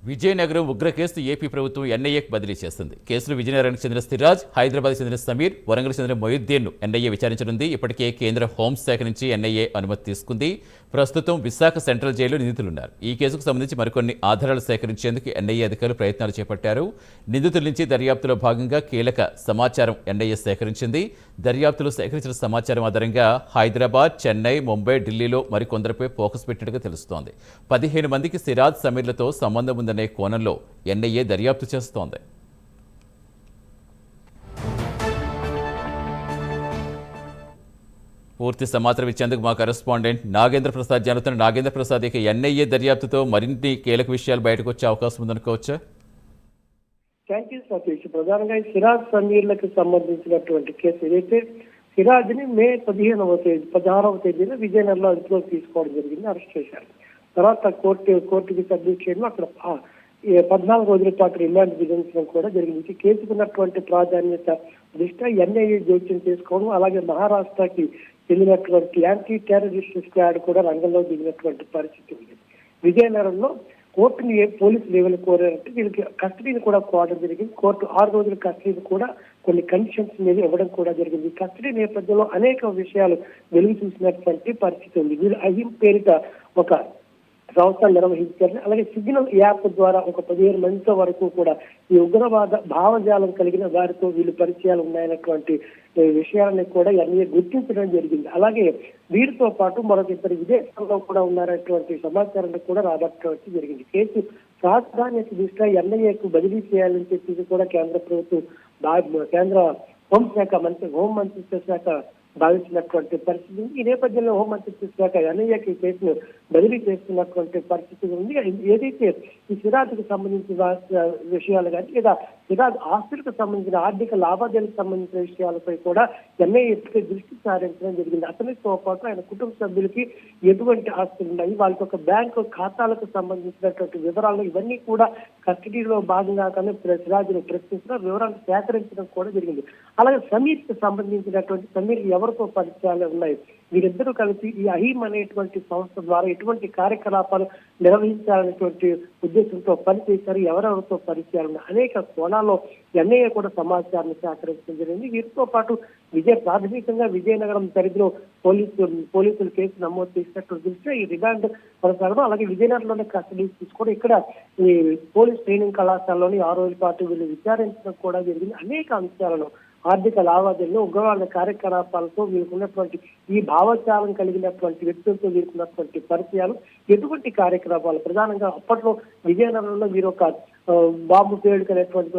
విజయనగరం ఉగ్ర case AP ప్రభుత్వం ఎన్ఐఏకి బదిలీ చేస్తుంది. కేసులో విజయనగరానికి చెందిన సిరాజ్, హైదరాబాద్కి చెందిన సమీర్, వరంగల్కి చెందిన మొయుద్దీన్ను ఎన్ఐఏ విచారించనుంది. ఇప్పటికే కేంద్ర హోంశాఖ నుంచి ఎన్ఐఏ అనుమతి తీసుకుంది. ప్రస్తుతం విశాఖ సెంట్రల్ జైల్లో నిందితులున్నారు. ఈ కేసుకు సంబంధించి మరికొన్ని ఆధారాలు సేకరించేందుకు ఎన్ఐఏ అధికారులు ప్రయత్నాలు చేపట్టారు. నిందితుల నుంచి దర్యాప్తులో భాగంగా కీలక సమాచారం ఎన్ఐఏ సేకరించింది. దర్యాప్తులో సేకరించిన సమాచారం ఆధారంగా హైదరాబాద్, చెన్నై, ముంబై, ఢిల్లీలో మరికొందరిపై ఫోకస్ పెట్టినట్టుగా తెలుస్తోంది. 15 మందికి సిరాజ్, సమీర్లతో సంబంధం ఉందనే కోణంలో ఎన్ఐఏ దర్యాప్తు చేస్తోంది. పూర్తి సమాచారం ఇచ్చేందుకు మా కరెస్పాండెంట్ నాగేంద్ర ప్రసాద్ జరుగుతున్న. నాగేంద్ర ప్రసాద్, ఇక ఎన్ఐఏ దర్యాప్తుతో మరిన్ని కీలక విషయాలు బయటకు వచ్చే అవకాశం ఉందనుకోవచ్చా? Thank you Satish. ప్రధానంగా సిరాజ్, సమీర్లకు సంబంధించినటువంటి కేసు ఏదైతే సిరాజ్ ని మే 16వ తేదీన విజయనగరంలో అదుపులోకి తీసుకోవడం జరిగింది, అరెస్ట్ చేశారు. తర్వాత కోర్టుకి సబ్మిట్ చేయడం, అక్కడ 14 రోజుల పాటు రిమాండ్ విధించడం కూడా జరిగింది. కేసుకున్నటువంటి ప్రాధాన్యత దృష్ట్యా ఎన్ఐఏ జోక్యం చేసుకోవడం, అలాగే మహారాష్ట్రకి చెందినటువంటి యాంటీ టెర్రరిస్ట్ స్క్వాడ్ కూడా రంగంలో దిగినటువంటి పరిస్థితి ఉంది. విజయనగరంలో కోర్టుని పోలీసులు ఏమైనా కోరారంటే వీళ్ళకి కస్టడీని కూడా కోరడం జరిగింది. కోర్టు 6 రోజుల కస్టడీని కూడా కొన్ని కండిషన్స్ మీద ఇవ్వడం కూడా జరిగింది. కస్టడీ నేపథ్యంలో అనేక విషయాలు వెలుగు చూసినటువంటి పరిస్థితి ఉంది. వీళ్ళు అహిం పేరిట ఒక సంస్థలు నిర్వహించారు. అలాగే సిగ్నల్ యాప్ ద్వారా ఒక 15 మందితో వరకు కూడా ఈ ఉగ్రవాద భావజాలం కలిగిన వారితో వీళ్ళు పరిచయాలు ఉన్నాయన్నటువంటి విషయాలని కూడా ఎన్ఐఏ గుర్తించడం జరిగింది. అలాగే వీరితో పాటు మరొక ఇద్దరు విదేశాల్లో కూడా ఉన్నారనేటువంటి సమాచారాన్ని కూడా రాబట్టడం జరిగింది. కేసు ప్రాధాన్యత దృష్ట్యా ఎన్ఐఏకు బదిలీ చేయాలని చెప్పి కూడా కేంద్ర ప్రభుత్వం కేంద్ర హోంమంత్రిత్వ శాఖ భావించినటువంటి పరిస్థితి ఉంది. ఈ నేపథ్యంలో హోంమంత్రిత్వ శాఖ ఎన్ఐఏకి కేసును బదిలీ చేస్తున్నటువంటి పరిస్థితి ఉంది. ఏదైతే ఈ సిరాజ్కు సంబంధించిన విషయాలు కానీ లేదా సిరాజ్ ఆస్తులకు సంబంధించిన ఆర్థిక లావాదేవీలకు సంబంధించిన విషయాలపై కూడా ఎన్ఐఏ దృష్టి సారించడం జరిగింది. అతనితో పాటు ఆయన కుటుంబ సభ్యులకి ఎటువంటి ఆస్తులు ఉన్నాయి, వాళ్ళకి ఒక బ్యాంకు ఖాతాలకు సంబంధించినటువంటి వివరాలు ఇవన్నీ కూడా కస్టడీలో భాగంగానే సిరాజ్ను ప్రశ్నించడం, వివరాలు సేకరించడం కూడా జరిగింది. అలాగే సమీర్కి సంబంధించినటువంటి సమీర్ ఎవరితో పరిచయాలు ఉన్నాయి, వీరిద్దరూ కలిసి ఈ అహీం అనేటువంటి సంస్థ ద్వారా ఎటువంటి కార్యకలాపాలు నిర్వహించాలనేటువంటి ఉద్దేశంతో పనిచేశారు, ఎవరెవరితో పరిచయాలు ఉన్నాయి, అనేక కోణాల్లో ఎన్ఐఏ కూడా సమాచారాన్ని సేకరించడం జరిగింది. వీరితో పాటు ప్రాథమికంగా విజయనగరం పరిధిలో పోలీసులు కేసు నమోదు చేసినట్టు దృష్ట్యా ఈ రిమాండ్ కొనసాగడం, అలాగే విజయనగరంలోనే కస్టడీ తీసుకోవడం, ఇక్కడ ఈ పోలీస్ ట్రైనింగ్ కళాశాలలోని 6 రోజుల పాటు వీళ్ళు విచారించడం కూడా జరిగింది. అనేక అంశాలను ఆర్థిక లావాదేవీలు, ఉగ్రవాద కార్యకలాపాలతో వీరుకున్నటువంటి ఈ భావజాలం కలిగినటువంటి వ్యక్తులతో వీరుకున్నటువంటి పరిచయాలు, ఎటువంటి కార్యకలాపాలు ప్రధానంగా అప్పట్లో విజయనగరంలో వీరు ఒక బాంబు పేలుడు అనేటువంటి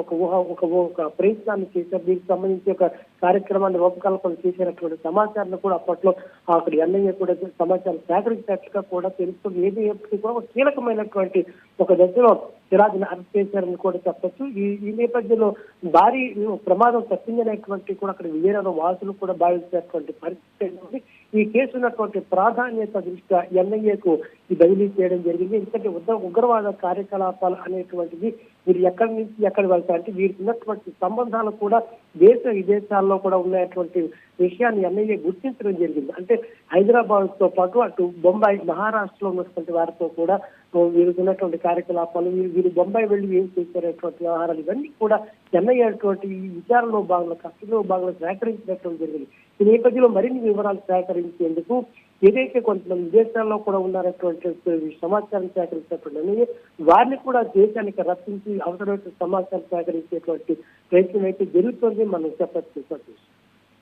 ఒక ప్రయత్నాన్ని చేశారు. దీనికి సంబంధించి ఒక కార్యక్రమాన్ని రూపకల్పన చేసినటువంటి సమాచారాన్ని కూడా అప్పట్లో అక్కడ ఎన్ఐఏ కూడా సమాచారం సేకరించినట్లుగా కూడా తెలుస్తుంది. ఏది కూడా ఒక కీలకమైనటువంటి ఒక దశలో సిరాజ్ని అరెస్ట్ చేశారని కూడా చెప్పచ్చు. ఈ నేపథ్యంలో భారీ ప్రమాదం తప్పిందనేటువంటి కూడా అక్కడ విజయనగరం వాసులు కూడా భావించినటువంటి పరిస్థితి. ఈ కేసు ఉన్నటువంటి ప్రాధాన్యత దృష్ట్యా ఎన్ఐఏకు ఈ బదిలీ చేయడం జరిగింది. ఎందుకంటే ఉగ్రవాద కార్యకలాపాలు అనేటువంటిది వీరు ఎక్కడి నుంచి ఎక్కడి వెళ్తారంటే వీరికి ఉన్నటువంటి సంబంధాలు కూడా దేశ విదేశాల్లో కూడా ఉన్నటువంటి విషయాన్ని ఎన్ఐఏ గుర్తించడం జరిగింది. అంటే హైదరాబాద్ తో పాటు అటు బొంబాయి, మహారాష్ట్రలో ఉన్నటువంటి వారితో కూడా వీరికి ఉన్నటువంటి కార్యకలాపాలు, వీరు బొంబాయి వెళ్ళి ఏం చేసేటువంటి వ్యవహారాలు ఇవన్నీ కూడా ఎన్ఐఏ అటువంటి ఈ విచారణలో భాగంగా కస్టడీలో భాగంగా సేకరించినటువంటి జరిగింది. ఈ నేపథ్యంలో మరిన్ని వివరాలు సేకరించేందుకు ఏదైతే కొంతమంది విదేశాల్లో కూడా ఉన్నారటువంటి సమాచారం సేకరించినటువంటి వారిని కూడా దేశానికి రప్పించి అవసరమైన సమాచారం సేకరించేటువంటి ప్రయత్నం అయితే జరుగుతుంది మనం చెప్పచ్చు.